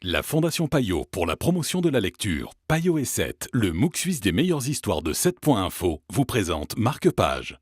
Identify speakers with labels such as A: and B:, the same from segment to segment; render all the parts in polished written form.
A: La Fondation Payot pour la promotion de la lecture, Payot et 7, le MOOC suisse des meilleures histoires de 7.info, vous présente Marque-Page.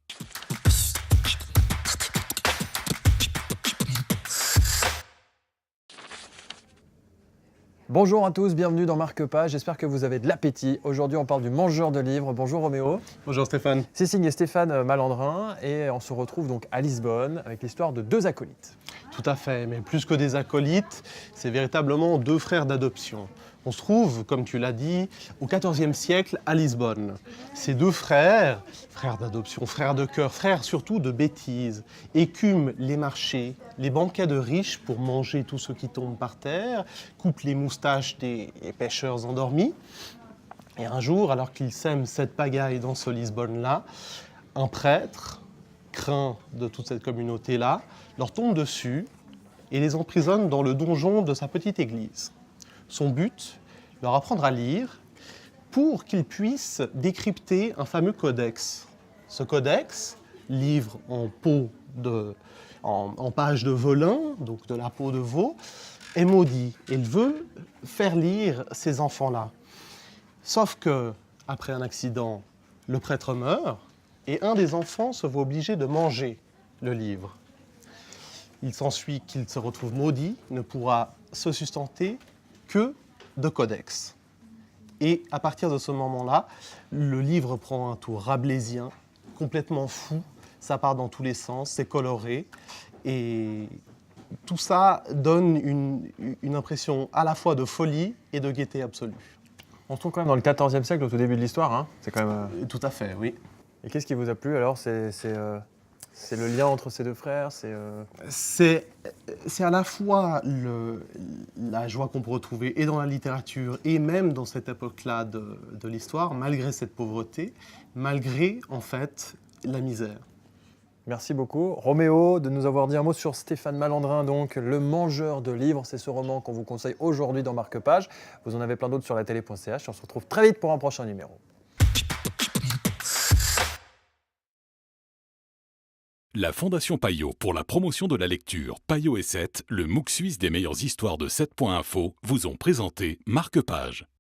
B: Bonjour à tous, bienvenue dans Marque-Page, j'espère que vous avez de l'appétit. Aujourd'hui on parle du mangeur de livres. Bonjour Roméo.
C: Bonjour Stéphane.
B: C'est signé Stéphane Malandrin et on se retrouve donc à Lisbonne avec l'histoire de deux acolytes.
C: Tout à fait, mais plus que des acolytes, c'est véritablement deux frères d'adoption. On se trouve, comme tu l'as dit, au XIVe siècle à Lisbonne. Ces deux frères, frères d'adoption, frères de cœur, frères surtout de bêtises, écument les marchés, les banquets de riches pour manger tout ce qui tombe par terre, coupent les moustaches des pêcheurs endormis. Et un jour, alors qu'ils sèment cette pagaille dans ce Lisbonne-là, un prêtre, craint de toute cette communauté-là, leur tombe dessus et les emprisonne dans le donjon de sa petite église. Son but, leur apprendre à lire pour qu'ils puissent décrypter un fameux codex. Ce codex, livre en page de velin, donc de la peau de veau, est maudit. Et il veut faire lire ces enfants-là. Sauf que, après un accident, le prêtre meurt et un des enfants se voit obligé de manger le livre. Il s'ensuit qu'il se retrouve maudit, ne pourra se sustenter que de codex. Et à partir de ce moment-là, le livre prend un tour rabelaisien, complètement fou, ça part dans tous les sens, c'est coloré, et tout ça donne une impression à la fois de folie et de gaieté absolue.
B: On se trouve quand même dans le XIVe siècle, au tout début de l'histoire, hein. C'est quand même...
C: Tout à fait, oui.
B: Et qu'est-ce qui vous a plu alors? C'est le lien entre ces deux frères,
C: C'est à la fois la joie qu'on peut retrouver et dans la littérature et même dans cette époque-là de l'histoire, malgré cette pauvreté, malgré en fait la misère.
B: Merci beaucoup. Roméo, de nous avoir dit un mot sur Stéphane Malandrin, donc Le Mangeur de livres. C'est ce roman qu'on vous conseille aujourd'hui dans Marque-Page. Vous en avez plein d'autres sur la télé.ch. On se retrouve très vite pour un prochain numéro.
A: La Fondation Payot pour la promotion de la lecture, Payot et 7, le MOOC suisse des meilleures histoires de 7.info, vous ont présenté Marque-Page.